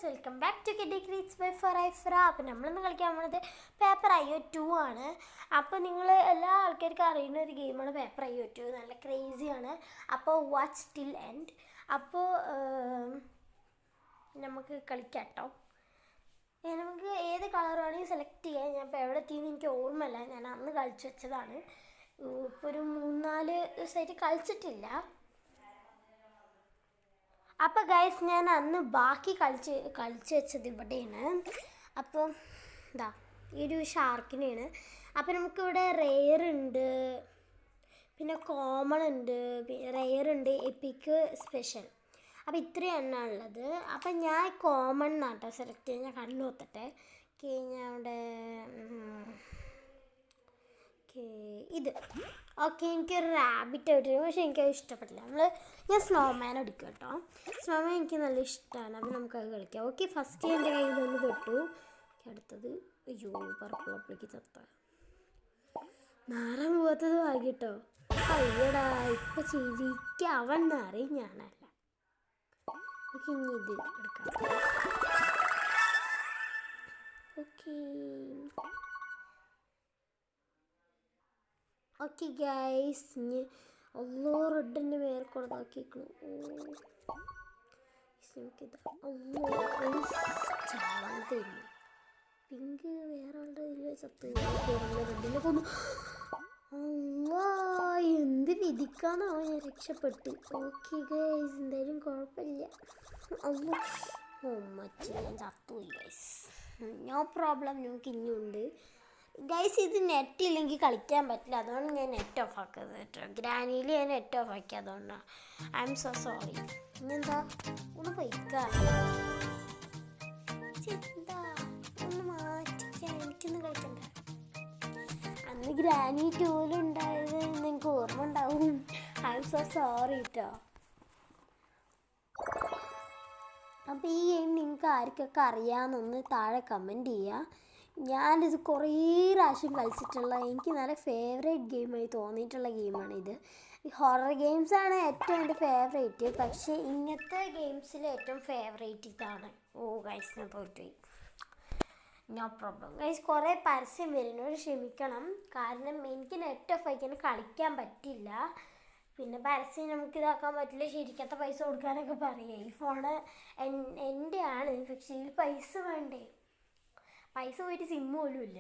Welcome back to കിഡി ക്രീറ്റ്സ് by ഫറൈഫ്ര. അപ്പം നമ്മളിന്ന് കളിക്കാൻ പോകുന്നത് പേപ്പർ IO 2 ആണ്. അപ്പോൾ നിങ്ങൾ എല്ലാ ആൾക്കാർക്കും അറിയുന്ന ഒരു ഗെയിമാണ് പേപ്പർ IO 2. നല്ല ക്രേസിയാണ്. അപ്പോൾ വാച്ച് ടിൽ എൻഡ്. അപ്പോൾ നമുക്ക് കളിക്കാം കേട്ടോ. നമുക്ക് ഏത് കളർ വേണമെങ്കിൽ സെലക്ട് ചെയ്യാം. ഞാൻ ഇപ്പോൾ എവിടെ എത്തിയെന്ന് എനിക്ക് ഓർമ്മയില്ല. ഞാൻ അന്ന് കളിച്ച് വെച്ചതാണ്. ഇപ്പോൾ ഒരു 3-4 ദിവസമായിട്ട് കളിച്ചിട്ടില്ല. അപ്പോൾ ഗൈസ് ഞാൻ അന്ന് ബാക്കി കളിച്ച് വെച്ചത് ഇവിടെയാണ്. അപ്പോൾ ഇതാ ഈ ഒരു ഷാർക്കിനെയാണ്. അപ്പോൾ നമുക്കിവിടെ റെയർ ഉണ്ട്, പിന്നെ കോമൺ ഉണ്ട്, റെയർ ഉണ്ട്, എപ്പിക്ക്, സ്പെഷ്യൽ. അപ്പോൾ ഇത്രയും എണ്ണ ഉള്ളത്. അപ്പം ഞാൻ കോമൺ എന്നാട്ടോ സെലക്ട് ചെയ്ത് ഞാൻ കണ്ണു നോക്കട്ടെ. ഞാൻ അവിടെ ഇത് ഓക്കെ. എനിക്കൊരു റാബിറ്റ് ആയിട്ട്, പക്ഷേ എനിക്കത് ഇഷ്ടപ്പെട്ടില്ല. ഞാൻ സ്നോമാൻ എടുക്കും കേട്ടോ. സ്നോമാൻ എനിക്ക് നല്ല ഇഷ്ടമാണ്. അപ്പോൾ നമുക്കത് കളിക്കാം. ഓക്കെ, ഫസ്റ്റ് എൻ്റെ കയ്യിൽ നിന്ന് പെട്ടു. അടുത്തത് അയ്യോ പർപ്പിൾ അപ്പിളിക്ക് ചത്ത നാറാൻ പോകാത്തത് ആയി കേട്ടോ. അയ്യടാ ഇപ്പം ചിരിക്കുക അവൻ നാറി ഞാനല്ല. ഓക്കെ, ഇനി ഇത് എടുക്കാം. ഓക്കെ ഓക്കെ ഗൈസ്, ഇനി അല്ലോ റെഡിൻ്റെ മേലെ കൊടുത്താക്കിക്കണം. പിങ്ക് വേറെ ആളുടെ ഇതിൽ ചത്ത് റെഡിനെ കൊന്നു. എന്ത് വിധിക്കാന്നാവോ ഞാൻ രക്ഷപ്പെട്ട്. ഓക്കെ ഗൈസ്, എന്തായാലും കുഴപ്പമില്ല. മറ്റേ ഞാൻ ചത്തുപോയി ഗൈസ്. നോ പ്രോബ്ലം, നമുക്ക് ഇനിയുണ്ട് ഗൈസ്. ഇത് നെറ്റ് ഇല്ലെങ്കിൽ കളിക്കാൻ പറ്റില്ല. അതുകൊണ്ട് ഞാൻ നെറ്റ് ഓഫ് ആക്കുന്നത് കേട്ടോ. ഗ്രാനിയിൽ ഞാൻ നെറ്റ് ഓഫ് ആക്കി, അതുകൊണ്ടാണ്. I am so sorry. ഇനിയെന്താ ഒന്ന് പൊയ്ക്കാ, എന്താ ഒന്ന് മാറ്റിക്കാൻ, എനിക്കൊന്ന് കളിക്കണ്ട. അന്ന് ഗ്രാനി 2 ഉണ്ടായത് നിങ്ങൾക്ക് ഓർമ്മ ഉണ്ടാവും. ഐ എം സോ സോറി കേട്ടോ. അപ്പോൾ ഈ ഗെയിം നിങ്ങൾക്ക് ആർക്കൊക്കെ അറിയാമെന്നൊന്ന് താഴെ കമൻറ്റ് ചെയ്യുക. ഞാനിത് കുറേ പ്രാവശ്യം കളിച്ചിട്ടുള്ള, എനിക്ക് നല്ല ഫേവറേറ്റ് ഗെയിമായി തോന്നിയിട്ടുള്ള ഗെയിമാണ് ഇത്. ഈ ഹൊറർ ഗെയിംസാണ് ഏറ്റവും എൻ്റെ ഫേവറേറ്റ്. പക്ഷേ ഇങ്ങനത്തെ ഗെയിംസിൽ ഏറ്റവും ഫേവറേറ്റ് ഇതാണ്. ഓ ഗൈസ്, ഞാൻ തോറ്റുപോയി. No problem guys. കുറേ പരസ്യം വരുന്നവർ ക്ഷമിക്കണം. കാരണം എനിക്ക് നെറ്റ് ഓഫ് ആക്കിയാൽ കളിക്കാൻ പറ്റില്ല. പിന്നെ പരസ്യം നമുക്ക് ഇതാക്കാൻ പറ്റില്ല. ശരിക്കത്തെ പൈസ കൊടുക്കാനൊക്കെ പറയുക. ഈ ഫോണ് എൻ്റെ ആണ്, പക്ഷേ ഇതിൽ പൈസ വേണ്ടേ. പൈസ പോയിട്ട് സിമ്മ് പോലും ഇല്ല.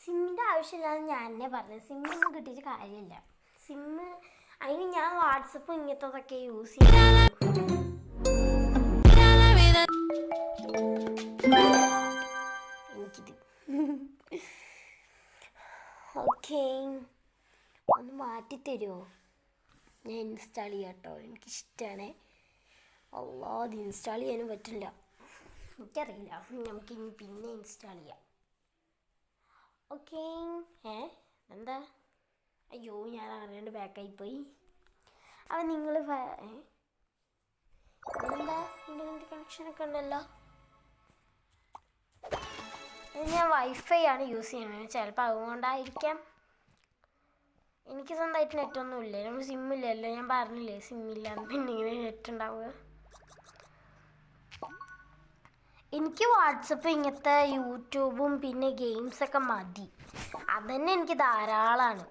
സിമ്മിൻ്റെ ആവശ്യമില്ലാന്ന് ഞാൻ തന്നെ പറഞ്ഞത്. സിമ്മൊന്നും കിട്ടിയിട്ട് കാര്യമില്ല. സിമ്മ് അതിന് ഞാൻ വാട്സപ്പ് ഇങ്ങനത്തതൊക്കെ യൂസ് ചെയ്യുന്നത്. എനിക്കിത് ഓക്കെ, ഒന്ന് മാറ്റിത്തരുമോ? ഞാൻ ഇൻസ്റ്റാൾ ചെയ്യാം കേട്ടോ. എനിക്കിഷ്ടമാണ്. അത് ഇൻസ്റ്റാൾ ചെയ്യാനും പറ്റില്ല, എനിക്കറിയില്ല. നമുക്കിനി പിന്നെ ഇൻസ്റ്റാൾ ചെയ്യാം. ഓക്കെ. എന്താ അയ്യോ ഞാൻ അറിയാണ്ട് ബാക്കായിപ്പോയി. അപ്പം നിങ്ങൾ എന്താ ഇൻ്റർനെറ്റ് കണക്ഷനൊക്കെ ഉണ്ടല്ലോ. ഞാൻ വൈഫൈ ആണ് യൂസ് ചെയ്യുന്നത്. ചിലപ്പോൾ അതുകൊണ്ടായിരിക്കാം. എനിക്ക് സ്വന്തമായിട്ട് നെറ്റൊന്നും ഇല്ല. നമ്മൾ സിമ്മില്ലല്ലോ, ഞാൻ പറഞ്ഞില്ലേ സിമ്മില്ലാന്ന്. പിന്നെ ഇങ്ങനെ നെറ്റ് ഉണ്ടാവുക. എനിക്ക് വാട്സപ്പ് ഇങ്ങനത്തെ യൂട്യൂബും പിന്നെ ഗെയിംസൊക്കെ മതി. അതന്നെ എനിക്ക് ധാരാളമാണ്.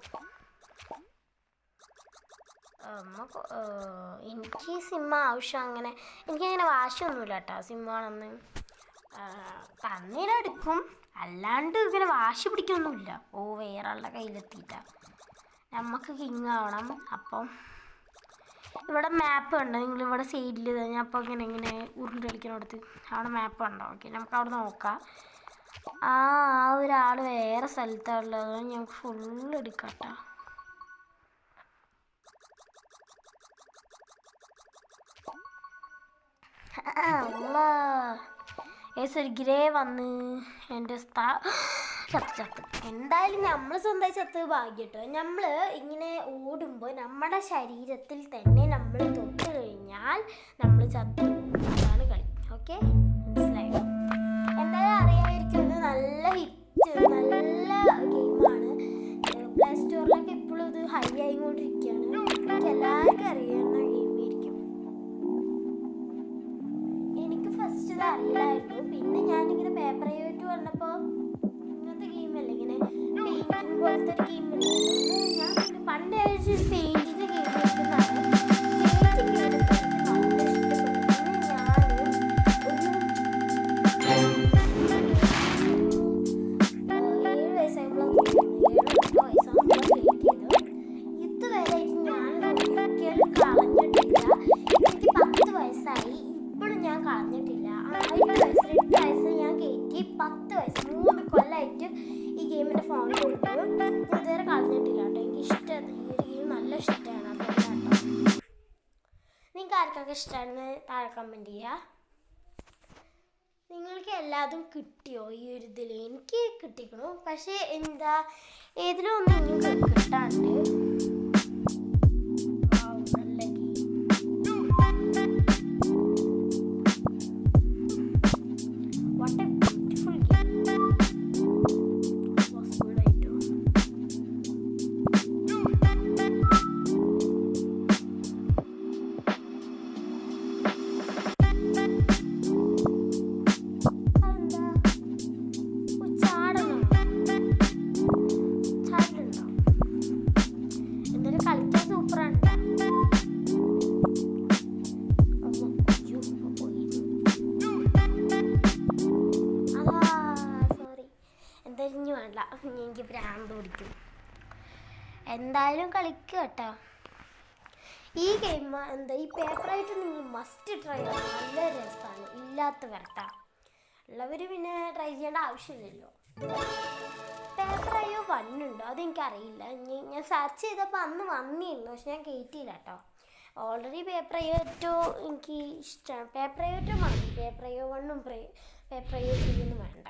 എനിക്ക് സിമ്മ് ആവശ്യം അങ്ങനെ എനിക്കങ്ങനെ വാശിയൊന്നുമില്ല കേട്ടോ. സിമ്മാണെന്ന് അന്നേരം എടുക്കും, അല്ലാണ്ട് ഇങ്ങനെ വാശി പിടിക്കൊന്നുമില്ല. വേറെ ആളുടെ കയ്യിലെത്തിയിട്ടാണ്. നമുക്ക് കിങ് ആവണം. അപ്പം ഇവിടെ മാപ്പ് ഉണ്ട്. നിങ്ങളിവിടെ സൈഡിൽ ഞാൻ അപ്പോൾ ഇങ്ങനെ ഉരുണ്ട് കളിക്കുന്നിടത്ത് അവിടെ മാപ്പ് ഉണ്ടോ? ഓക്കെ, നമുക്ക് അവിടെ നോക്കാം. ഒരാൾ വേറെ സ്ഥലത്താണുള്ളത്. ഞങ്ങൾക്ക് ഫുള്ള് എടുക്കാം കേട്ടോ. ഒരു ഗ്രേ വന്ന് എൻ്റെ ചത്ത്. എന്തായാലും നമ്മൾ സ്വന്തമായി ചത്ത് ഭാഗ്യം കേട്ടോ. നമ്മൾ ഇങ്ങനെ ഓടുമ്പോൾ നമ്മുടെ ശരീരത്തിൽ തന്നെ നമ്മൾ തൊട്ട് കഴിഞ്ഞാൽ നമ്മൾ ചത്തു. അതാണ് കളി. ഓക്കെ, മനസ്സിലായോ? എന്തായാലും അറിയാമായിരിക്കും. ഇത് നല്ല ഹിറ്റ്, നല്ല ഗെയിമാണ്. പ്ലേ സ്റ്റോറിലൊക്കെ ഇപ്പോഴും ഇത് ഹൈ ആയിക്കൊണ്ടിരിക്കുകയാണ്. എനിക്ക് എല്ലാവർക്കും അറിയാവുന്ന ഗെയിമായിരിക്കും. പാട്ടൊക്കെ ഇഷ്ടമാണെന്ന് താഴെ കമൻറ്റ് ചെയ്യുക. നിങ്ങൾക്ക് എല്ലാതും കിട്ടിയോ ഈ ഒരു ഇതിൽ? എനിക്ക് കിട്ടിക്കണു, പക്ഷേ എന്താ ഏതിലും ഒന്നും നിങ്ങൾക്ക് കിട്ടാണ്ട്. നല്ല game, what A beautiful game. കളിക്കാൻ സൂപ്പറാണ്. സോറി, എന്തായാലും ഇനി വേണ്ട, എനിക്ക് ഭ്രാന്ത് പിടിക്കും. എന്തായാലും കളിക്കുക കേട്ടോ ഈ ഗെയിം. എന്താ ഈ പേപ്പറായിട്ട് നിങ്ങൾ മസ്റ്റ് ട്രൈ ചെയ്യണം, നല്ല രസമാണ്. ഇല്ലാത്ത വരട്ടാ ഉള്ളവർ പിന്നെ ട്രൈ ചെയ്യേണ്ട ആവശ്യമില്ലല്ലോ. പേപ്പറായോ വണ്ണുണ്ടോ അതെനിക്കറിയില്ല. ഞാൻ സെർച്ച് ചെയ്തപ്പോൾ അന്ന് വന്നിരുന്നു, പക്ഷെ ഞാൻ കയറ്റിയില്ല കേട്ടോ. ഓൾറെഡി പേപ്പറയോ ഏറ്റവും എനിക്ക് ഇഷ്ടമാണ്. പേപ്പറയോ ഏറ്റവും മതി. പേപ്പറയോ 1ഉം പേപ്പറയോ 3 വേണ്ട.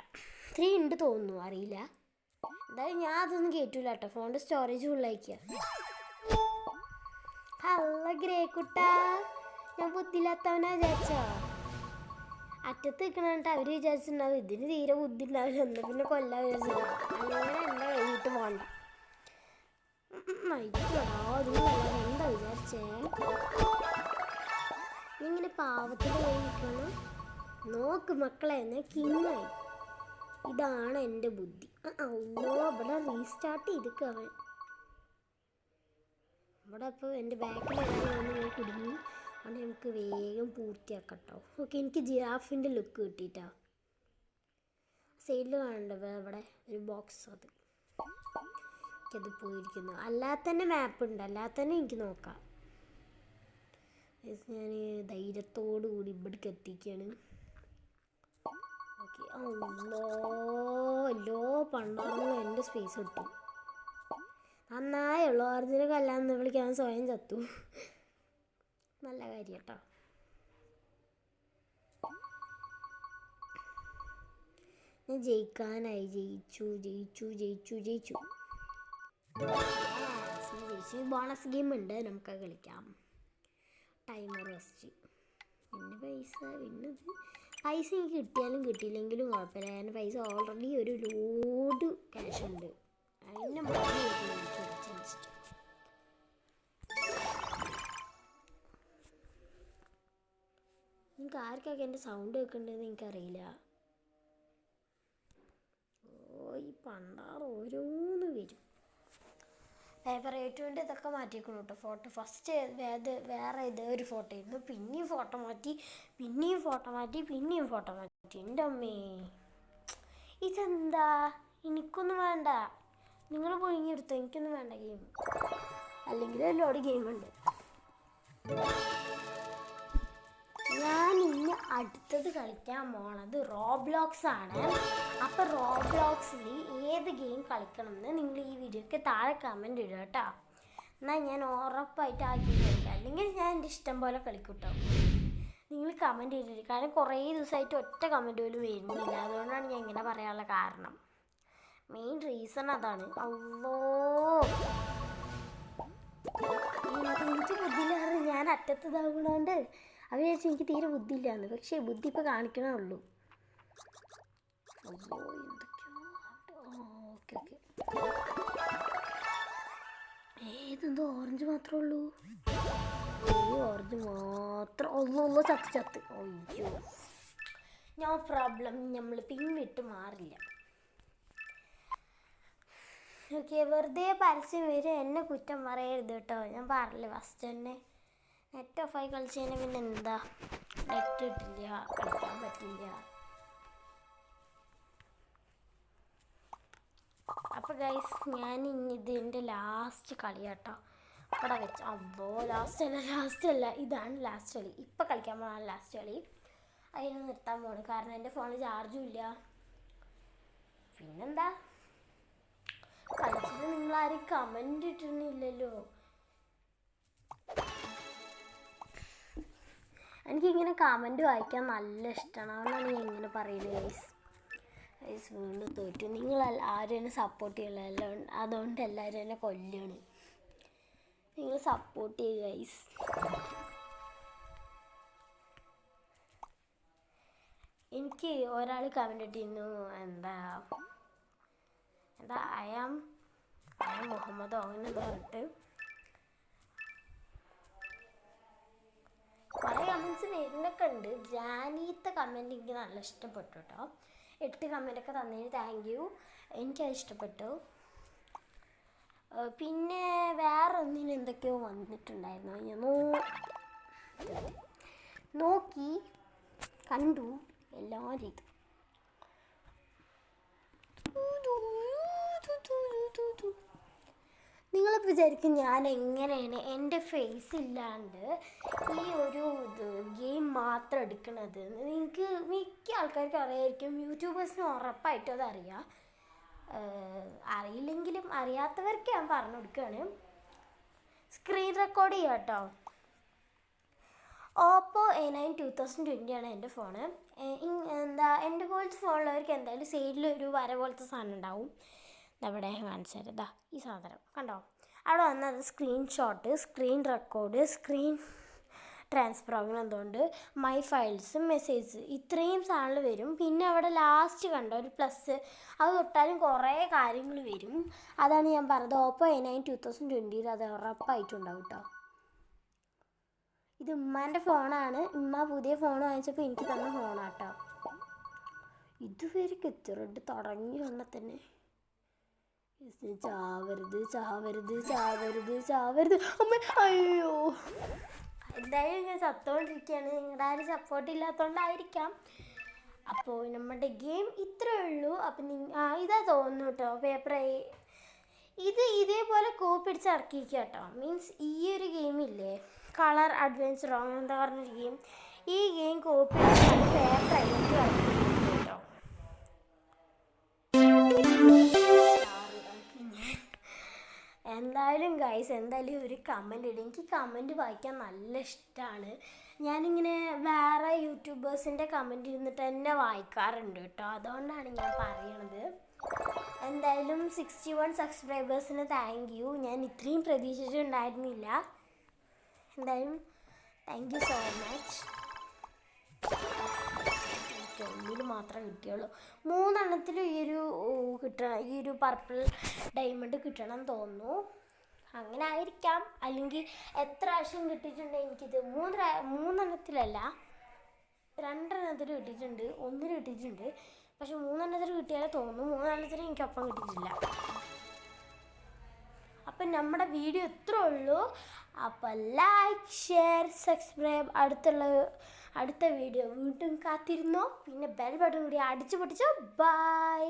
3 ഉണ്ട് തോന്നുന്നു, അറിയില്ല. എന്തായാലും ഞാൻ അതൊന്നും കയറ്റൂല കേട്ടോ, ഫോണിൻ്റെ സ്റ്റോറേജ് ഫുള്ളായിക്കുക. ഹല്ല ഗ്രേ കുട്ടാ, ഞാൻ ബുദ്ധിയില്ലാത്തവനാ വിചാരിച്ചോ? അറ്റത്ത് നിൽക്കണിട്ട് അവർ വിചാരിച്ചിട്ടുണ്ടാവും ഇതിന് തീരെ ബുദ്ധി ഉണ്ടാവില്ല, എന്ന് പിന്നെ കൊല്ലാൻ വിചാരിച്ചിട്ടുണ്ടാവും. അങ്ങനെ എൻ്റെ കഴിഞ്ഞിട്ട് പോകണ്ട. എന്താ വിചാരിച്ചേ? ഇങ്ങനെ പാവത്തിൽ പോയി നിൽക്കണം. നോക്ക് മക്കളെ, ഞാൻ കിങ്ങായി. ഇതാണ് എൻ്റെ ബുദ്ധി. ഇവിടെ റീസ്റ്റാർട്ട് ചെയ്തിക്കുക അവൻ. ഇവിടെ ഇപ്പോൾ എൻ്റെ ബാക്കിൽ ഞാൻ കുടുങ്ങി. അതുകൊണ്ട് നമുക്ക് വേഗം പൂർത്തിയാക്കാം കേട്ടോ. ഓക്കെ, എനിക്ക് ജിറാഫിൻ്റെ ലുക്ക് കിട്ടിയിട്ടാ. സൈഡിൽ കാണണ്ട ഇവിടെ ഒരു ബോക്സ്, അത് എനിക്കത് പോയിരിക്കുന്നു. അല്ലാതെ തന്നെ മാപ്പ് ഉണ്ട്, അല്ലാതെ തന്നെ എനിക്ക് നോക്കാം. ഞാൻ ധൈര്യത്തോടു കൂടി ഇവിടേക്ക് എത്തിക്കുകയാണ്. ഓക്കെ, അല്ലോ പണ്ടാറോ എൻ്റെ സ്പേസ് കിട്ടും. നന്നായുള്ളൂ. അർജുന കല്ലാന്ന് വിളിക്കാൻ സ്വയം ചത്തു. നല്ല കാര്യം കേട്ടോ. ഞാൻ ജയിക്കാനായി. ജയിച്ചു. ബോണസ് ഗെയിം ഉണ്ട്, നമുക്ക് കളിക്കാം. Timer west. പിന്നെ പൈസ എനിക്ക് കിട്ടിയാലും കിട്ടിയില്ലെങ്കിലും കുഴപ്പമില്ല. കാരണം പൈസ ഓൾറെഡി ഒരു ലോഡ് ക്യാഷ് ഉണ്ട്. അതിൻ്റെ നിങ്ങൾക്ക് ആർക്കൊക്കെ എൻ്റെ സൗണ്ട് കേൾക്കുന്നുണ്ടെന്ന് എനിക്കറിയില്ല. ഈ പണ്ടാറ് ഓരോന്ന് വരും. പേപ്പർ ഏറ്റവും ഇതൊക്കെ മാറ്റിയേക്കണം കേട്ടോ. ഫോട്ടോ ഫസ്റ്റ് വേറെ ഒരു ഫോട്ടോ ആയിരുന്നു, പിന്നെയും ഫോട്ടോ മാറ്റി, പിന്നെയും ഫോട്ടോ മാറ്റി. എൻ്റെ അമ്മേ, ഇതെന്താ? എനിക്കൊന്നും വേണ്ട, നിങ്ങൾ പൊഴിഞ്ഞെടുത്തോ. എനിക്കൊന്നും വേണ്ട ഗെയിം. അല്ലെങ്കിൽ ഒരുപാട് ഗെയിമുണ്ട്. ഞാൻ ഇനി അടുത്തത് കളിക്കാൻ പോണത് റോബ്ലോക്സ് ആണ്. അപ്പോൾ റോബ്ലോക്സിൽ ഏത് ഗെയിം കളിക്കണം എന്ന് നിങ്ങൾ ഈ വീഡിയോക്ക് താഴെ കമൻറ്റ് ഇടുക കേട്ടോ. എന്നാൽ ഞാൻ ഉറപ്പായിട്ട് ആ ഗെയിം കളിക്കാം. അല്ലെങ്കിൽ ഞാൻ എൻ്റെ ഇഷ്ടം പോലെ കളിക്കും കേട്ടോ. നിങ്ങൾ കമൻറ്റ് ചെയ്തിട്ട്, കാരണം കുറേ ദിവസമായിട്ട് ഒറ്റ കമൻറ്റ് പോലും വരുന്നില്ല. അതുകൊണ്ടാണ് ഞാൻ ഇങ്ങനെ പറയാനുള്ള കാരണം. മെയിൻ റീസൺ അതാണ്. എനിക്ക് ബുദ്ധിയില്ലാതെ ഞാൻ അറ്റത്ത് ഇതാകുന്നതുകൊണ്ട് അവർ വിചാരിച്ചു എനിക്ക് തീരെ ബുദ്ധിയില്ലാന്ന്. പക്ഷേ ബുദ്ധി ഇപ്പോൾ കാണിക്കണേ ഉള്ളൂ. ഓക്കെ ഏതെന്തോ ഓറഞ്ച് മാത്രമേ ഉള്ളൂ. ഓറഞ്ച് മാത്രം. ചത്ത്. അയ്യോ, നോ പ്രോബ്ലം, നമ്മൾ പിന്നിട്ട് മാറില്ല. ഓക്കെ, വെറുതെ പരസ്യം വരും, എന്നെ കുറ്റം പറയരുത് കേട്ടോ. ഞാൻ പറഞ്ഞില്ല ഫസ്റ്റ് തന്നെ. നെറ്റ് ഓഫായി കളിച്ചതിന് പിന്നെ എന്താ, നെറ്റ് കിട്ടില്ല, കളിക്കാൻ പറ്റില്ല. അപ്പോൾ ഗൈസ്, ഞാൻ ഇനി ഇതിൻ്റെ ലാസ്റ്റ് കളി കേട്ടോ. ഇവിടെ വെച്ച് ലാസ്റ്റ് അല്ല, ഇതാണ് ലാസ്റ്റ് കളി. ഇപ്പം കളിക്കാൻ പോകണം ലാസ്റ്റ് കളി. അതിന് നിർത്താൻ പോകണം, കാരണം എൻ്റെ ഫോണിൽ ചാർജും ഇല്ല. പിന്നെന്താ, കളിച്ചിട്ട് നിങ്ങളാരും കമൻറ്റ് ഇട്ടിരുന്നില്ലല്ലോ. എനിക്കിങ്ങനെ കമൻറ്റ് വായിക്കാൻ നല്ല ഇഷ്ടമാണ്. അതുകൊണ്ടാണ് ഞാൻ ഇങ്ങനെ പറയുന്നത് ഗൈസ്. ഗൈസ് വീണ്ടും തോറ്റു. നിങ്ങൾ ആരും എന്നെ സപ്പോർട്ട് ചെയ്യില്ല, അതുകൊണ്ട് എല്ലാവരും എന്നെ കൊല്ലാണ്. നിങ്ങൾ സപ്പോർട്ട് ചെയ്യുക ഗൈസ്. എനിക്ക് ഒരാൾ കമൻറ്റ് ഇട്ടിരുന്നു, എന്താ ഐ ആം മുഹമ്മദോ അങ്ങനെ പറഞ്ഞിട്ട് കുറേ കമൻറ്റ്സ് വരുന്നൊക്കെ ഉണ്ട്. ജാനീത്തെ കമൻറ്റ് എനിക്ക് നല്ല ഇഷ്ടപ്പെട്ടു കേട്ടോ. 8 കമൻറ്റൊക്കെ തന്നതിന് താങ്ക് യു. എനിക്കത് ഇഷ്ടപ്പെട്ടു. പിന്നെ വേറെ ഒന്നിന് എന്തൊക്കെയോ വന്നിട്ടുണ്ടായിരുന്നു. ഞാൻ നോക്കി കണ്ടു എല്ലാവരും ഇത്. നിങ്ങളൊക്കെ വിചാരിക്കും ഞാൻ എങ്ങനെയാണ് എൻ്റെ ഫേസ് ഇല്ലാണ്ട് ഈ ഒരു ഗെയിം മാത്രം എടുക്കണത്. നിങ്ങൾക്ക് മിക്ക ആൾക്കാർക്ക് അറിയായിരിക്കും, യൂട്യൂബേഴ്സിന് ഉറപ്പായിട്ടും അതറിയാം. അറിയില്ലെങ്കിലും അറിയാത്തവർക്ക് ഞാൻ പറഞ്ഞു കൊടുക്കുകയാണ്. സ്ക്രീൻ റെക്കോർഡ് ചെയ്യാം കേട്ടോ. ഓപ്പോ A9 2020 ആണ് എൻ്റെ ഫോണ്. എൻ്റെ പോലത്തെ ഫോണുള്ളവർക്ക് എന്തായാലും സൈഡിലൊരു വര പോലത്തെ സാധനം ഉണ്ടാവും. അവിടെ കാണിച്ചു തരാം. ഈ സാധനം കണ്ടോ, അവിടെ വന്നത് screenshot, screen record, screen transfer അങ്ങനെ എന്തുകൊണ്ട് മൈ ഫയൽസ്, മെസ്സേജ്, ഇത്രയും സാധനങ്ങൾ വരും. പിന്നെ അവിടെ ലാസ്റ്റ് കണ്ടോ ഒരു പ്ലസ്, അത് തൊട്ടാലും കുറേ കാര്യങ്ങൾ വരും. അതാണ് ഞാൻ പറഞ്ഞത്. ഓപ്പോ A9 2020 അത് ഉറപ്പായിട്ടുണ്ടാവും കേട്ടോ. ഇത് ഉമ്മാൻ്റെ ഫോണാണ്. ഉമ്മ പുതിയ ഫോൺ വാങ്ങിച്ചപ്പോൾ എനിക്ക് തന്ന ഫോണാട്ടോ. ഇതുവരെ എത്തിറട്ട് തുടങ്ങി വന്നാൽ തന്നെ ചാവരുത് ചാവരുത് ചാവരുത് ചാവരുത് അമ്മ. അയ്യോ, എന്തായാലും ഞാൻ ചത്തുകൊണ്ടിരിക്കുകയാണ്. നിങ്ങളുടെ ആരും സപ്പോർട്ട് ഇല്ലാത്തതുകൊണ്ടായിരിക്കാം. അപ്പോൾ നമ്മുടെ ഗെയിം ഇത്രയേ ഉള്ളൂ. അപ്പം ഇതാ തോന്നുന്നു കേട്ടോ പേപ്പർ. ഇത് ഇതേപോലെ കോപ്പി അടിച്ച് ഇറക്കിക്കുക കേട്ടോ. മീൻസ് ഈ ഒരു ഗെയിമില്ലേ, കളർ അഡ്വഞ്ചറോ എന്താ പറഞ്ഞൊരു ഗെയിം, ഈ ഗെയിം കോപ്പി അടിച്ചാണ് പേപ്പർ ആയിട്ട് കേട്ടോ. എന്തായാലും ഗൈസ്, എന്തായാലും ഒരു കമൻറ്റ് ഇടും. എനിക്ക് കമൻറ്റ് വായിക്കാൻ നല്ല ഇഷ്ടമാണ്. ഞാനിങ്ങനെ വേറെ യൂട്യൂബേഴ്സിൻ്റെ കമൻറ്റ് ഇരുന്നിട്ട് തന്നെ വായിക്കാറുണ്ട് കേട്ടോ. അതുകൊണ്ടാണ് ഞാൻ പറയണത്. എന്തായാലും 61 സബ്സ്ക്രൈബേഴ്സിന് താങ്ക് യു. ഞാൻ ഇത്രയും പ്രതീക്ഷിച്ചിട്ടുണ്ടായിരുന്നില്ല. എന്തായാലും താങ്ക് യു സോ മച്ച്. എനിക്ക് ഒന്നിൽ മാത്രമേ കിട്ടിയുള്ളൂ. 3 എണ്ണത്തിലും ഈ ഒരു പർപ്പിൾ ഡയമണ്ട് കിട്ടണം തോന്നുന്നു. അങ്ങനെ ആയിരിക്കാം. അല്ലെങ്കിൽ എത്ര പ്രാവശ്യം കിട്ടിയിട്ടുണ്ട് എനിക്കിത് 3 എണ്ണത്തിലല്ല 2 എണ്ണത്തിൽ കിട്ടിയിട്ടുണ്ട്, 1 കിട്ടിയിട്ടുണ്ട്. പക്ഷെ 3 എണ്ണത്തിൽ കിട്ടിയാലേ തോന്നുന്നു. 3 എണ്ണത്തിൽ എനിക്കൊപ്പം കിട്ടിയിട്ടില്ല. അപ്പം നമ്മുടെ വീഡിയോ ഇത്രേ ഉള്ളൂ. അപ്പോൾ ലൈക്ക്, ഷെയർ, സബ്സ്ക്രൈബ്. അടുത്ത വീഡിയോ വീണ്ടും കാത്തിരുന്നോ. പിന്നെ ബെൽ ബട്ടൺ കൂടി അടിച്ചു പൊട്ടിച്ചോ. ബൈ.